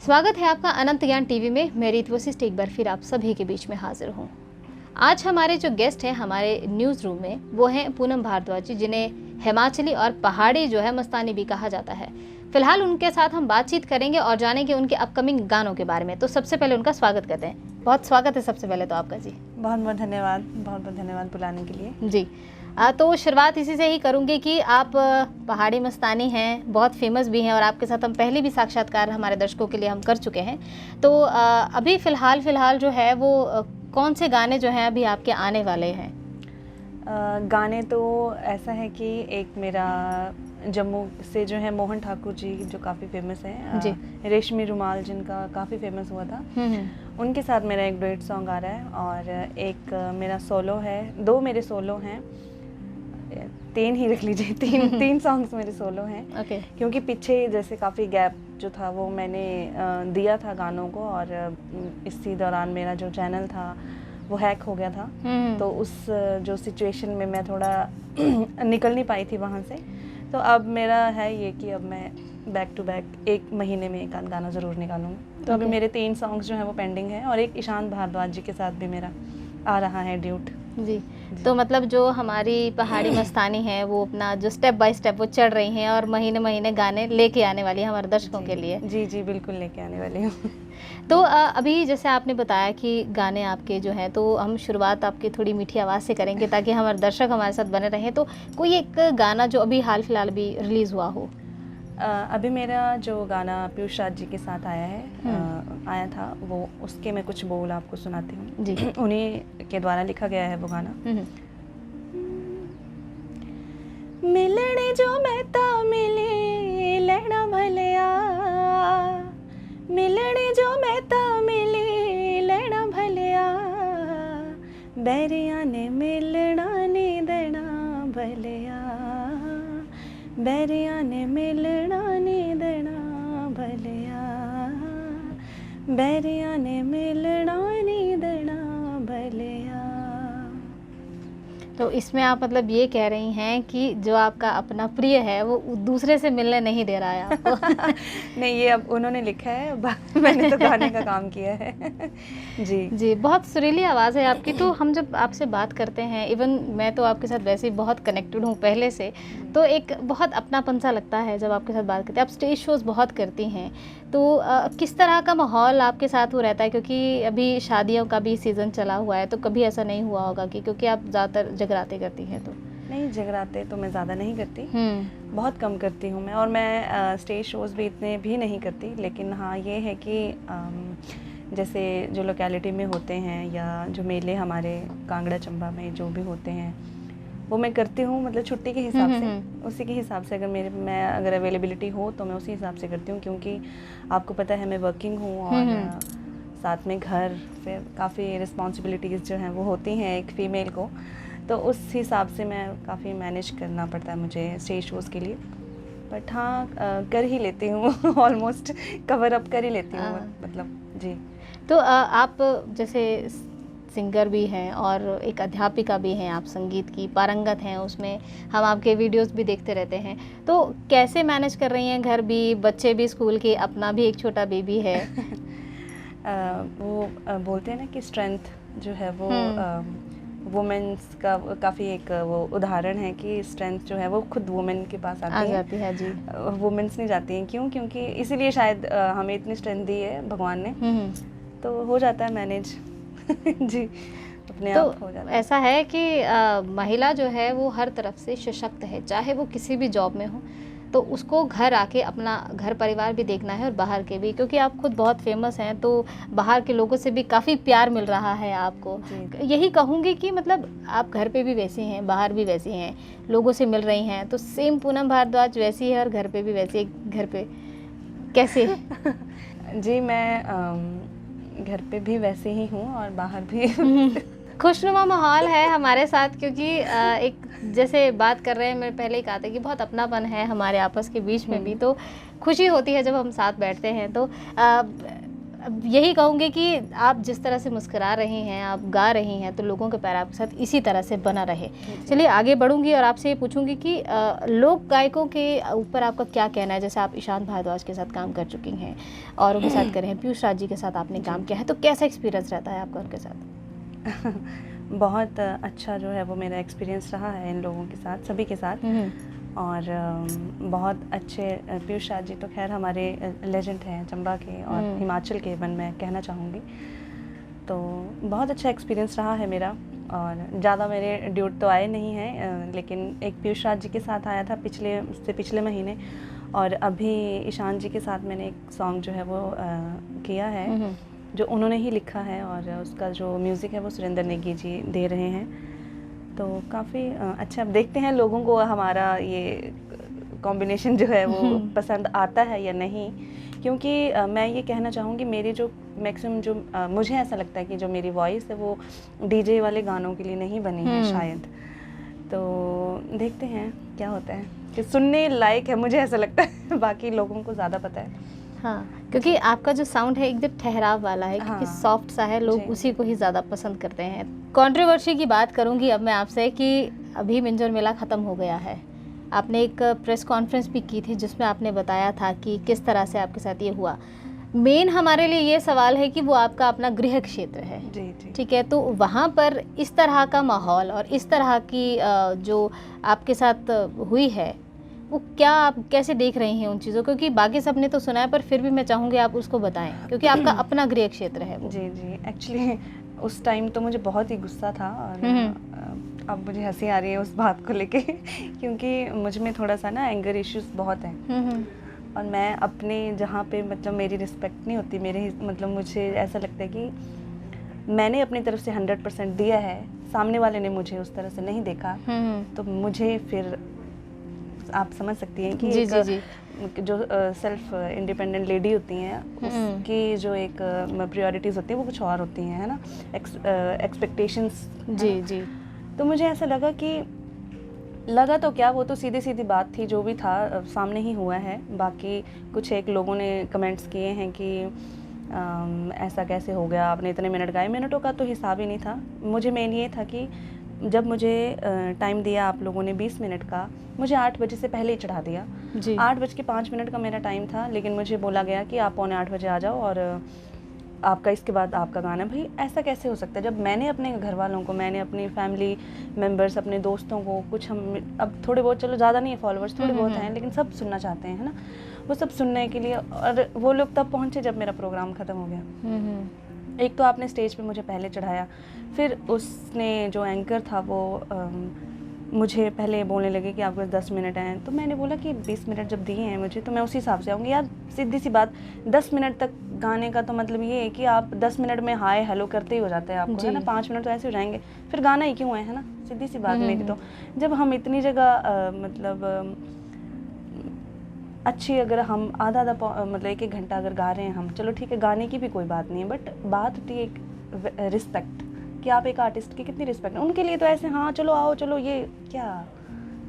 स्वागत है आपका अनंत ज्ञान टीवी में। मैं रीत वशिष्ठ एक बार फिर आप सभी के बीच में हाजिर हूँ। आज हमारे जो गेस्ट हैं हमारे न्यूज़ रूम में वो हैं पूनम भारद्वाज जी, जिन्हें हिमाचली और पहाड़ी जो है मस्तानी भी कहा जाता है। फिलहाल उनके साथ हम बातचीत करेंगे और जानेंगे उनके अपकमिंग गानों के बारे में। तो सबसे पहले उनका स्वागत करते हैं। बहुत स्वागत है सबसे पहले तो आपका जी। बहुत बहुत धन्यवाद बुलाने के लिए जी। तो शुरुआत इसी से ही करूँगी कि आप पहाड़ी मस्तानी हैं, बहुत फेमस भी हैं और आपके साथ हम पहले भी साक्षात्कार हमारे दर्शकों के लिए हम कर चुके हैं। तो अभी फ़िलहाल जो है वो कौन से गाने जो हैं अभी आपके आने वाले हैं? गाने तो ऐसा है कि एक मेरा जम्मू से जो है मोहन ठाकुर जी जो काफ़ी फेमस हैं, रेशमी रुमाल जिनका काफ़ी फेमस हुआ था, उनके साथ मेरा एक डुएट सॉन्ग आ रहा है। और एक मेरा सोलो है, 2 मेरे सोलो हैं, 3 ही रख लीजिए, 3 सॉन्ग्स मेरे सोलो हैं। क्योंकि पीछे जैसे काफ़ी गैप जो था वो मैंने दिया था गानों को, और इसी दौरान मेरा जो चैनल था वो हैक हो गया था। तो उस जो सिचुएशन में मैं थोड़ा निकल नहीं पाई थी वहाँ से। तो अब मेरा है ये कि अब मैं बैक टू बैक 1 महीने में एक गाना ज़रूर निकालूंगी। तो अभी मेरे 3 सॉन्ग्स जो हैं वो पेंडिंग है, और एक ईशान भारद्वाज जी के साथ भी मेरा आ रहा है ड्यूट। जी। तो मतलब जो हमारी पहाड़ी मस्तानी है वो अपना जो स्टेप बाय स्टेप वो चढ़ रही हैं और महीने महीने गाने लेके आने वाली है हमारे दर्शकों के लिए। जी बिल्कुल लेके आने वाली हूँ। तो अभी जैसे आपने बताया कि गाने आपके जो हैं, तो हम शुरुआत आपकी थोड़ी मीठी आवाज़ से करेंगे ताकि हमारे दर्शक हमारे साथ बने रहें। तो कोई एक गाना जो अभी हाल फिलहाल भी रिलीज़ हुआ हो? अभी मेरा जो गाना पीयूष राज जी के साथ आया था वो, उसके मैं कुछ बोल आपको सुनाती हूँ जी। उन्हीं के द्वारा लिखा गया है वो गाना। मिलने जो मैं ता मिली लेना भलिया, मिलने जो मैं ता मिली लेना भलिया, बैरिया ने मिलना नहीं देना भलिया, बैरिया ने मिलना नहीं देना भलिया, बैरिया ने मिलना नहीं देना भलिया। तो इसमें आप मतलब ये कह रही हैं कि जो आपका अपना प्रिय है वो दूसरे से मिलने नहीं दे रहा है आपको? नहीं, ये अब उन्होंने लिखा है, मैंने तो गाने का काम किया है। जी, बहुत सुरीली आवाज़ है आपकी। तो हम जब आपसे बात करते हैं, इवन मैं तो आपके साथ वैसे ही बहुत कनेक्टेड हूँ पहले से, तो एक बहुत अपनापन सा लगता है जब आपके साथ बात करते हैं। आप स्टेज शोज़ बहुत करती हैं, तो किस तरह का माहौल आपके साथ वो रहता है? क्योंकि अभी शादियों का भी सीज़न चला हुआ है, तो कभी ऐसा नहीं हुआ होगा कि क्योंकि आप ज़्यादातर जगराते करती हैं? तो नहीं, जगराते तो मैं ज़्यादा नहीं करती, बहुत कम करती हूँ मैं, और मैं स्टेज शोज़ भी इतने भी नहीं करती। लेकिन हाँ, ये है कि जैसे जो लोकेलिटी में होते हैं या जो मेले हमारे कांगड़ा चंबा में जो भी होते हैं वो मैं करती हूँ, मतलब छुट्टी के हिसाब से, उसी के हिसाब से अगर अवेलेबिलिटी हो तो मैं उसी हिसाब से करती हूँ। क्योंकि आपको पता है मैं वर्किंग हूँ, और साथ में घर, फिर काफ़ी रिस्पॉन्सिबिलिटीज़ जो हैं वो होती हैं एक फ़ीमेल को, तो उस हिसाब से मैं काफ़ी मैनेज करना पड़ता है मुझे स्टेज शोज़ के लिए। बट हाँ, कर ही लेती हूँ ऑलमोस्ट कवर अप कर ही लेती हूँ, मतलब जी। तो आप जैसे सिंगर भी हैं और एक अध्यापिका भी हैं, आप संगीत की पारंगत हैं, उसमें हम आपके वीडियोस भी देखते रहते हैं। तो कैसे मैनेज कर रही हैं? घर भी, बच्चे भी स्कूल के, अपना भी एक छोटा बेबी है। वो बोलते हैं ना कि स्ट्रेंथ जो है वो वुमेन्स का काफ़ी एक वो उदाहरण है कि स्ट्रेंथ जो है वो खुद वुमेन के पास आती जाती है जी, वुमेन्स नहीं जाती हैं। क्यों? क्योंकि इसीलिए शायद हमें इतनी स्ट्रेंथ दी है भगवान ने, तो हो जाता है मैनेज। जी, अपने तो आप हो जाता है। ऐसा है कि महिला जो है वो हर तरफ से सशक्त है, चाहे वो किसी भी जॉब में हो, तो उसको घर आके अपना घर परिवार भी देखना है और बाहर के भी, क्योंकि आप खुद बहुत फेमस हैं, तो बाहर के लोगों से भी काफ़ी प्यार मिल रहा है आपको। यही कहूँगी कि मतलब आप घर पे भी वैसी हैं, बाहर भी वैसी हैं, लोगों से मिल रही हैं, तो सेम पूनम भारद्वाज वैसी है और घर पे भी वैसी है। घर पे कैसे? जी, मैं घर पे भी वैसे ही हूँ और बाहर भी। खुशनुमा माहौल है हमारे साथ, क्योंकि एक जैसे बात कर रहे हैं, मैं पहले ही कहा था कि बहुत अपनापन है हमारे आपस के बीच में भी, तो खुशी होती है जब हम साथ बैठते हैं। तो अब यही कहूँगी कि आप जिस तरह से मुस्कुरा रही हैं, आप गा रही हैं, तो लोगों का प्यार आपके साथ इसी तरह से बना रहे। चलिए आगे बढ़ूँगी और आपसे ये पूछूँगी कि लोक गायकों के ऊपर आपका क्या कहना है? जैसे आप ईशान भारद्वाज के साथ काम कर चुकी हैं और उनके साथ करे हैं, पीयूष राज जी के साथ आपने काम किया है, तो कैसा एक्सपीरियंस रहता है आपका उनके साथ? बहुत अच्छा जो है वो मेरा एक्सपीरियंस रहा है इन लोगों के साथ, सभी के साथ। और बहुत अच्छे पीयूष राज जी तो खैर हमारे लेजेंड हैं चंबा के और हिमाचल के वन में कहना चाहूँगी। तो बहुत अच्छा एक्सपीरियंस रहा है मेरा और ज़्यादा मेरे ड्यूट तो आए नहीं हैं, लेकिन एक पीयूष राज जी के साथ आया था पिछले महीने, और अभी ईशान जी के साथ मैंने एक सॉन्ग जो है वो किया है जो उन्होंने ही लिखा है और उसका जो म्यूज़िक है वो सुरेंद्र नेगी जी दे रहे हैं। तो काफ़ी अच्छा, अब देखते हैं लोगों को हमारा ये कॉम्बिनेशन जो है वो पसंद आता है या नहीं, क्योंकि मैं ये कहना चाहूँगी मेरी जो मैक्सिमम जो मुझे ऐसा लगता है कि जो मेरी वॉइस है वो डीजे वाले गानों के लिए नहीं बनी है शायद। तो देखते हैं क्या होता है, कि सुनने लायक है मुझे ऐसा लगता है, बाकी लोगों को ज़्यादा पता है। हाँ, क्योंकि आपका जो साउंड है एकदम ठहराव वाला है, क्योंकि सॉफ्ट सा है, लोग उसी को ही ज़्यादा पसंद करते हैं। कंट्रोवर्सी की बात करूंगी अब मैं आपसे कि अभी मिंजर मेला ख़त्म हो गया है, आपने एक प्रेस कॉन्फ्रेंस भी की थी जिसमें आपने बताया था कि किस तरह से आपके साथ ये हुआ। मेन हमारे लिए ये सवाल है कि वो आपका अपना गृह क्षेत्र है, जी। ठीक है, तो वहाँ पर इस तरह का माहौल और इस तरह की जो आपके साथ हुई है वो क्या आप कैसे देख रही हैं उन चीज़ों को? क्योंकि बाकी सब ने तो सुना है, पर फिर भी मैं चाहूँगी आप उसको बताएं, क्योंकि आपका अपना गृह क्षेत्र है वो। जी एक्चुअली उस टाइम तो मुझे बहुत ही गुस्सा था और अब मुझे हंसी आ रही है उस बात को लेके क्योंकि मुझ में थोड़ा सा ना एंगर इश्यूज बहुत हैं और मैं अपने जहाँ पे मतलब मेरी रिस्पेक्ट नहीं होती, मतलब मुझे ऐसा लगता है कि मैंने अपनी तरफ से 100% दिया है, सामने वाले ने मुझे उस तरह से नहीं देखा, तो मुझे फिर आप समझ सकती हैं कि जी। जो सेल्फ इंडिपेंडेंट लेडी होती हैं उसकी जो एक प्रायोरिटीज़ होती हैं वो कुछ और होती हैं, है ना, एक्सपेक्टेशंस। जी। तो मुझे ऐसा लगा तो क्या, वो तो सीधी सीधी बात थी, जो भी था सामने ही हुआ है। बाकी कुछ एक लोगों ने कमेंट्स किए हैं कि ऐसा कैसे हो गया, आपने इतने मिनट गाए। मिनटों का तो हिसाब ही नहीं था, मुझे मेन ये था कि जब मुझे टाइम दिया आप लोगों ने 20 मिनट का, मुझे 8 बजे से पहले ही चढ़ा दिया। 8:05 का मेरा टाइम था, लेकिन मुझे बोला गया कि आप 7:45 बजे आ जाओ और आपका इसके बाद आपका गाना। भाई ऐसा कैसे हो सकता है, जब मैंने अपने घर वालों को, मैंने अपनी फैमिली मेम्बर्स, अपने दोस्तों को, कुछ हम अब थोड़े बहुत, चलो ज़्यादा नहीं है फॉलोअर्स, थोड़े बहुत हैं, लेकिन सब सुनना चाहते हैं, है ना, वो सब सुनने के लिए, और वो लोग तब पहुँचे जब मेरा प्रोग्राम ख़त्म हो गया। एक तो आपने स्टेज पे मुझे पहले चढ़ाया, फिर उसने जो एंकर था वो मुझे पहले बोलने लगे कि आपके 10 मिनट हैं, तो मैंने बोला कि 20 मिनट जब दिए हैं मुझे तो मैं उसी हिसाब से आऊँगी। यार सीधी सी बात, 10 मिनट तक गाने का तो मतलब ये है कि आप 10 मिनट में हाय हेलो करते ही हो जाते हैं आपको, है ना, 5 मिनट तो ऐसे हो जाएंगे, फिर गाना ही क्यों है ना, सीधी सी बात मेरी। तो जब हम इतनी जगह मतलब अच्छी, अगर हम आधा मतलब 1-1 घंटा अगर गा रहे हैं हम, चलो ठीक है, गाने की भी कोई बात नहीं है, बट बात होती है एक रिस्पेक्ट, कि आप एक आर्टिस्ट की कितनी रिस्पेक्ट है। उनके लिए तो ऐसे हाँ चलो आओ चलो, ये क्या,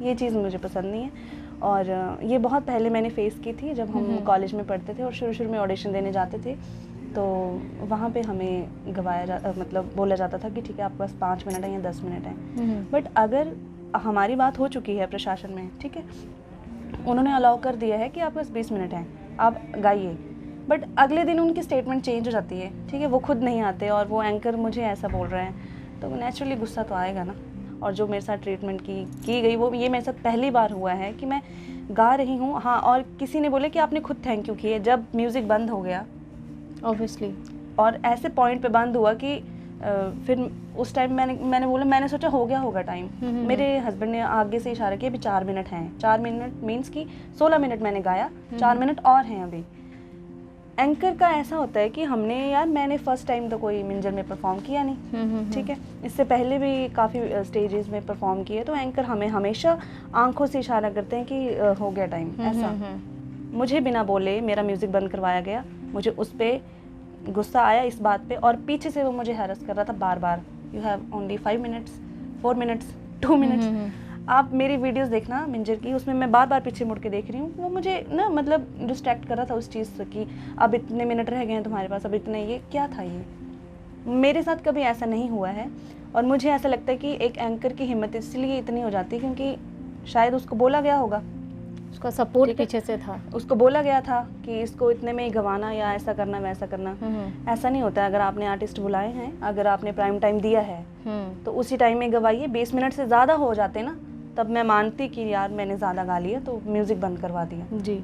ये चीज़ मुझे पसंद नहीं है। और ये बहुत पहले मैंने फेस की थी जब हम कॉलेज में पढ़ते थे और शुरू में ऑडिशन देने जाते थे, तो वहाँ पे हमें मतलब बोला जाता था कि ठीक है आपके पास 5 मिनट है या 10 मिनट है। बट अगर हमारी बात हो चुकी है प्रशासन में, ठीक है, उन्होंने अलाउ कर दिया है कि आपके पास 20 मिनट हैं, आप गाइए, बट अगले दिन उनकी स्टेटमेंट चेंज हो जाती है, ठीक है, वो खुद नहीं आते और वो एंकर मुझे ऐसा बोल रहे हैं, तो नेचुरली गुस्सा तो आएगा ना। और जो मेरे साथ ट्रीटमेंट की गई, वो ये मेरे साथ पहली बार हुआ है कि मैं गा रही हूँ, हाँ, और किसी ने बोला कि आपने खुद थैंक यू किए जब म्यूज़िक बंद हो गया, ऑब्वियसली, और ऐसे पॉइंट पे बंद हुआ कि फिर उस टाइम मैंने बोला, मैंने सोचा हो गया होगा टाइम। मेरे हस्बैंड ने आगे से इशारा किया, अभी 4 मिनट हैं, 4 मिनट मीन्स कि 16 मिनट मैंने गाया, 4 मिनट और हैं अभी। एंकर का ऐसा होता है कि मैंने फर्स्ट टाइम तो कोई मिंजर में परफॉर्म किया नहीं, ठीक है, इससे पहले भी काफ़ी स्टेजेस में परफॉर्म किए, तो एंकर हमें हमेशा आंखों से इशारा करते हैं कि हो गया टाइम, ऐसा। मुझे बिना बोले मेरा म्यूज़िक बंद करवाया गया, मुझे उस पर गुस्सा आया इस बात पे, और पीछे से वो मुझे हैरेस कर रहा था बार बार, you have only 5 minutes, 4 minutes, 2 minutes. आप मेरी वीडियोस देखना मिंजर की, उसमें मैं बार बार पीछे मुड़ के देख रही हूँ, वो मुझे ना मतलब डिस्ट्रैक्ट कर रहा था उस चीज़ से कि अब इतने मिनट रह गए हैं तुम्हारे पास, अब इतने, ये क्या था ये। मेरे साथ कभी ऐसा नहीं हुआ है, और मुझे ऐसा लगता है कि एक एंकर की हिम्मत इसलिए इतनी हो जाती है क्योंकि शायद उसको बोला गया होगा, उसका सपोर्ट पीछे से था, उसको बोला गया था कि इसको इतने में ही गंवाना या ऐसा करना वैसा करना। ऐसा नहीं होता है। अगर आपने आर्टिस्ट बुलाए हैं, अगर आपने प्राइम टाइम दिया है तो उसी टाइम में गवाइए। 20 मिनट से ज़्यादा हो जाते ना, तब मैं मानती कि यार मैंने ज़्यादा गा लिया, तो म्यूज़िक बंद करवा दिया। जी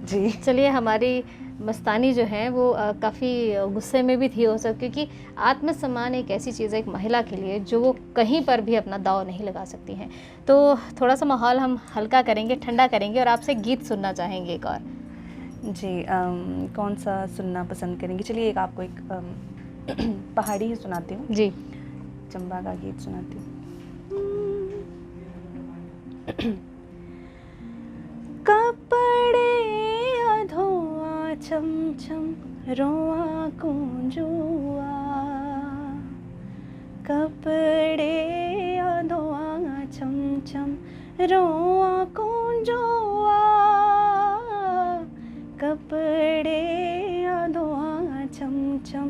जी। चलिए, हमारी मस्तानी जो है वो काफ़ी गुस्से में भी थी हो सकती, क्योंकि आत्मसम्मान एक ऐसी चीज़ है एक महिला के लिए जो वो कहीं पर भी अपना दाव नहीं लगा सकती हैं। तो थोड़ा सा माहौल हम हल्का करेंगे, ठंडा करेंगे, और आपसे गीत सुनना चाहेंगे एक और। जी, कौन सा सुनना पसंद करेंगे? चलिए एक आपको एक पहाड़ी ही सुनाती हूँ। जी, चंबा का गीत सुनाती हूँ। कपड़े अधोआ छम छम रोआ कुंजुआ, कपड़े अधोआ छम छम रोआ कुंजुआ, कपड़े अधोआ छम छम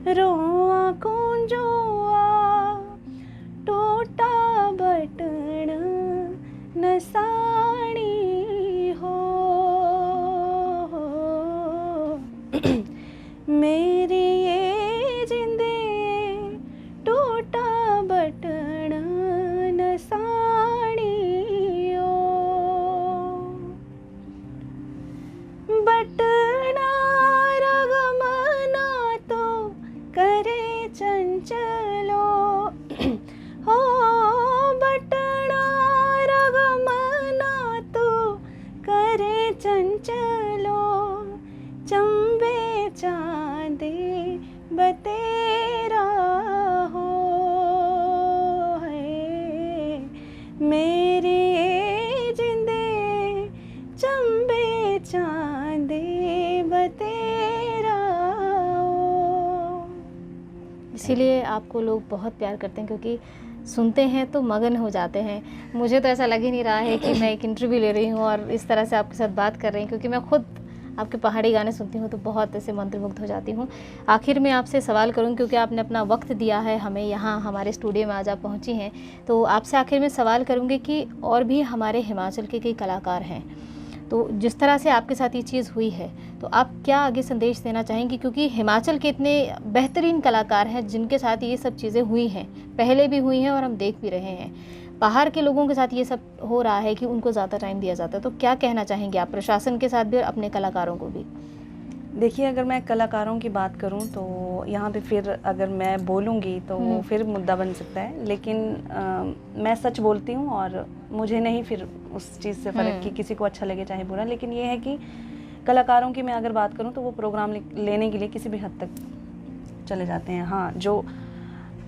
रोआ कुंजुआ, टूटा बटन नसाणी हो, मेरी ये जिंदे टूटा बटन नसाणी हो, बटना रगमना तो करे चंचलो हो, बटना रगमना तो करे चंचलो, चंबे चांदे बतेरा हो, है मेरी जिंदे चंबे चांदे बतेरा हो। इसीलिए आपको लोग बहुत प्यार करते हैं, क्योंकि सुनते हैं तो मगन हो जाते हैं। मुझे तो ऐसा लग ही नहीं रहा है कि मैं एक इंटरव्यू ले रही हूँ और इस तरह से आपके साथ बात कर रही हूँ, क्योंकि मैं खुद आपके पहाड़ी गाने सुनती हूँ तो बहुत ऐसे मंत्रमुग्ध हो जाती हूँ। आखिर में आपसे सवाल करूँ, क्योंकि आपने अपना वक्त दिया है हमें, यहाँ हमारे स्टूडियो में आज आप पहुँची हैं, तो आपसे आखिर में सवाल करूँगी कि और भी हमारे हिमाचल के कई कलाकार हैं, तो जिस तरह से आपके साथ ये चीज़ हुई है, तो आप क्या आगे संदेश देना चाहेंगी? क्योंकि हिमाचल के इतने बेहतरीन कलाकार हैं जिनके साथ ये सब चीज़ें हुई हैं, पहले भी हुई हैं और हम देख भी रहे हैं। बाहर के लोगों के साथ ये सब हो रहा है कि उनको ज़्यादा टाइम दिया जाता है, तो क्या कहना चाहेंगे आप प्रशासन के साथ भी और अपने कलाकारों को भी? देखिए, अगर मैं कलाकारों की बात करूं तो यहाँ पे फिर अगर मैं बोलूँगी तो फिर मुद्दा बन सकता है, लेकिन मैं सच बोलती हूँ और मुझे नहीं फिर उस चीज़ से फ़र्क कि किसी को अच्छा लगे चाहे बुरा। लेकिन ये है कि कलाकारों की मैं अगर बात करूँ तो वो प्रोग्राम लेने के लिए किसी भी हद तक चले जाते हैं। हाँ,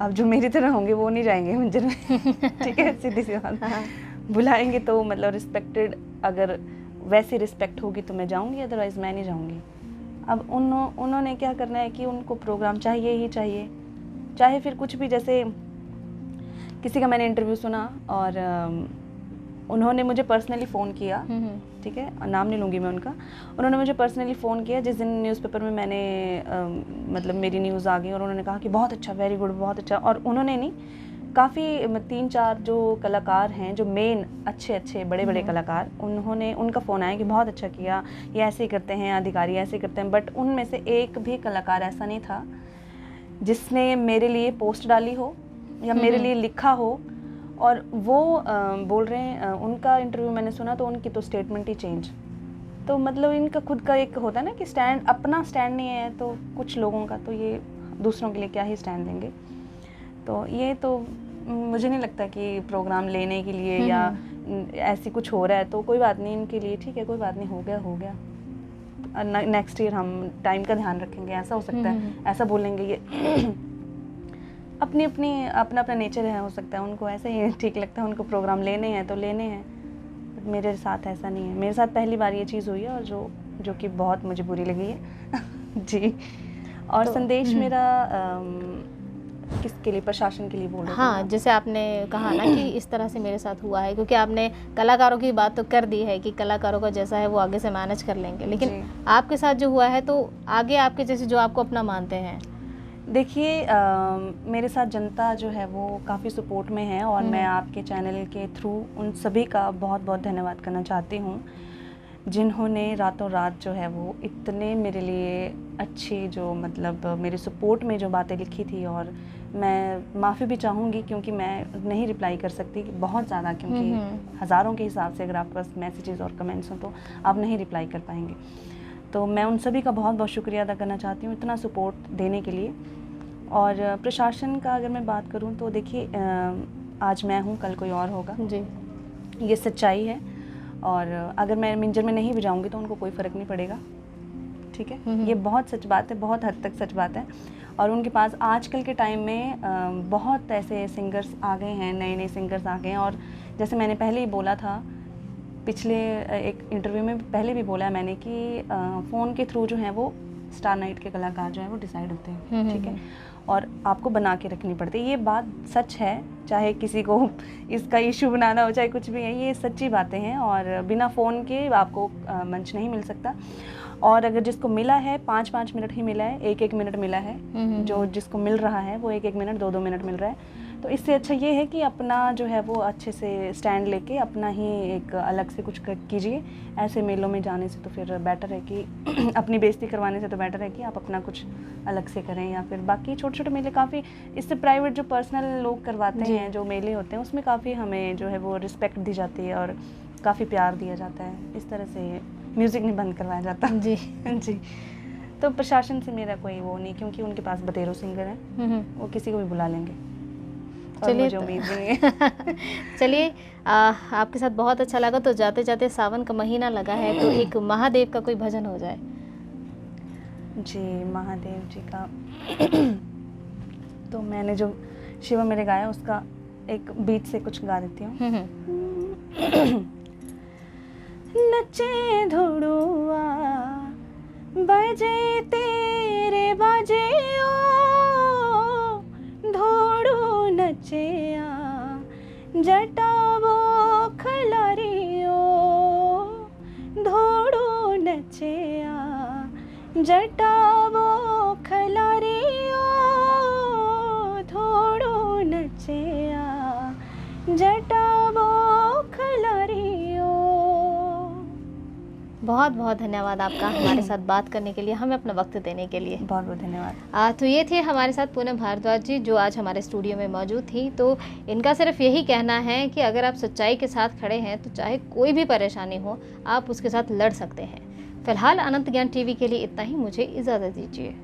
जो मेरी तरह होंगे वो नहीं जाएंगे मंजर में ठीक है, सीधी सी बात। बुलाएंगे तो मतलब रिस्पेक्टेड, अगर वैसी रिस्पेक्ट होगी तो मैं जाऊँगी, अदरवाइज़ मैं नहीं जाऊँगी। अब उन्होंने क्या करना है कि उनको प्रोग्राम चाहिए ही चाहिए, चाहे फिर कुछ भी। जैसे किसी का मैंने इंटरव्यू सुना और उन्होंने मुझे पर्सनली फ़ोन किया, ठीक है, नाम नहीं लूँगी मैं उनका। उन्होंने मुझे पर्सनली फ़ोन किया जिस दिन न्यूज़पेपर में मैंने मतलब मेरी न्यूज़ आ गई, और उन्होंने कहा कि बहुत अच्छा, वेरी गुड, बहुत अच्छा। और उन्होंने नहीं, काफ़ी 3-4 जो कलाकार हैं, जो मेन अच्छे बड़े कलाकार, उनका फ़ोन आया कि बहुत अच्छा किया, ये ऐसे ही करते हैं, अधिकारी ऐसे करते हैं। बट उनमें से एक भी कलाकार ऐसा नहीं था जिसने मेरे लिए पोस्ट डाली हो या मेरे लिए लिखा हो। और वो बोल रहे हैं, उनका इंटरव्यू मैंने सुना तो उनकी तो स्टेटमेंट ही चेंज। तो मतलब इनका खुद का एक होता है ना कि स्टैंड, अपना स्टैंड नहीं है, तो कुछ लोगों का तो ये दूसरों के लिए क्या ही स्टैंड लेंगे। तो ये तो मुझे नहीं लगता कि प्रोग्राम लेने के लिए या ऐसी कुछ हो रहा है तो कोई बात नहीं इनके लिए, ठीक है, कोई बात नहीं, हो गया। नेक्स्ट ईयर हम टाइम का ध्यान रखेंगे, ऐसा हो सकता है, ऐसा बोलेंगे। ये अपना नेचर है, हो सकता है उनको ऐसे ही ठीक लगता है, उनको प्रोग्राम लेने हैं तो लेने हैं। बट मेरे साथ ऐसा नहीं है। मेरे साथ पहली बार ये चीज़ हुई है और जो कि बहुत मुझे बुरी लगी है जी। और तो, संदेश मेरा किसके लिए, प्रशासन के लिए बोल रहे थे हाँ, आप? जैसे आपने कहा ना कि इस तरह से मेरे साथ हुआ है, क्योंकि आपने कलाकारों की बात तो कर दी है कि कलाकारों का जैसा है वो आगे से मैनेज कर लेंगे, लेकिन जी। आपके साथ जो हुआ है तो आगे आपके जैसे जो आपको अपना मानते हैं। देखिए मेरे साथ जनता जो है वो काफ़ी सपोर्ट में है, और मैं आपके चैनल के थ्रू उन सभी का बहुत बहुत धन्यवाद करना चाहती हूँ जिन्होंने रातों रात जो है वो इतने मेरे लिए अच्छी जो मतलब मेरे सपोर्ट में जो बातें लिखी थी। और मैं माफ़ी भी चाहूँगी क्योंकि मैं नहीं रिप्लाई कर सकती बहुत ज़्यादा, क्योंकि हज़ारों के हिसाब से अगर आपके पास मैसेजेस और कमेंट्स हों तो आप नहीं रिप्लाई कर पाएंगे। तो मैं उन सभी का बहुत बहुत शुक्रिया अदा करना चाहती हूँ इतना सपोर्ट देने के लिए। और प्रशासन का अगर मैं बात करूं तो देखिए आज मैं हूं, कल कोई और होगा जी। ये सच्चाई है। और अगर मैं मिंजर में नहीं भी जाऊंगी तो उनको कोई फ़र्क नहीं पड़ेगा, ठीक है। ये बहुत सच बात है, बहुत हद तक सच बात है। और उनके पास आजकल के टाइम में बहुत ऐसे सिंगर्स आ गए हैं, नए नए सिंगर्स आ गए हैं। और जैसे मैंने पहले ही बोला था, पिछले एक इंटरव्यू में पहले भी बोला है मैंने कि फ़ोन के थ्रू जो है वो स्टार नाइट के कलाकार जो है वो डिसाइड होते हैं, ठीक है। और आपको बना के रखनी पड़ती है, ये बात सच है, चाहे किसी को इसका इशू बनाना हो, चाहे कुछ भी है, ये सच्ची बातें हैं। और बिना फ़ोन के आपको मंच नहीं मिल सकता। और अगर जिसको मिला है 5-5 मिनट ही मिला है, 1-1 मिनट मिला है, जो जिसको मिल रहा है वो 1-1 मिनट 2-2 मिनट मिल रहा है, तो इससे अच्छा ये है कि अपना जो है वो अच्छे से स्टैंड लेके अपना ही एक अलग से कुछ कीजिए। ऐसे मेलों में जाने से तो फिर बेटर है कि अपनी बेइज्जती करवाने से तो बेटर है कि आप अपना कुछ अलग से करें। या फिर बाकी छोटे छोटे मेले काफ़ी, इससे प्राइवेट जो पर्सनल लोग करवाते हैं जो मेले होते हैं उसमें काफ़ी हमें जो है वो रिस्पेक्ट दी जाती है और काफ़ी प्यार दिया जाता है। इस तरह से म्यूज़िक नहीं बंद करवाया जाता। जी जी। तो प्रशासन से मेरा कोई वो नहीं, क्योंकि उनके पास बतेरो सिंगर हैं, वो किसी को भी बुला लेंगे। चलिए मुझे उम्मीद नहीं है। चलिए आपके साथ बहुत अच्छा लगा। तो जाते जाते सावन का महीना लगा है, तो एक महादेव का कोई भजन हो जाए। जी, महादेव जी का तो मैंने जो शिवा मेरे गाया उसका एक बीट से कुछ गा देती हूँ। नचे धुड़ुआ बजे तेरे बजे ओ, धोड़ू नचिया जटावो खलारियो, धोड़ू नचिया जटावो खलारियो, धोड़ू नचिया जटावो खलारियो। बहुत बहुत धन्यवाद आपका हमारे साथ बात करने के लिए, हमें अपना वक्त देने के लिए। बहुत बहुत धन्यवाद। तो ये थे हमारे साथ पूनम भारद्वाज जी, जो आज हमारे स्टूडियो में मौजूद थी। तो इनका सिर्फ यही कहना है कि अगर आप सच्चाई के साथ खड़े हैं तो चाहे कोई भी परेशानी हो, आप उसके साथ लड़ सकते हैं। फिलहाल अनंत ज्ञान टीवी के लिए इतना ही, मुझे इजाज़त दीजिए।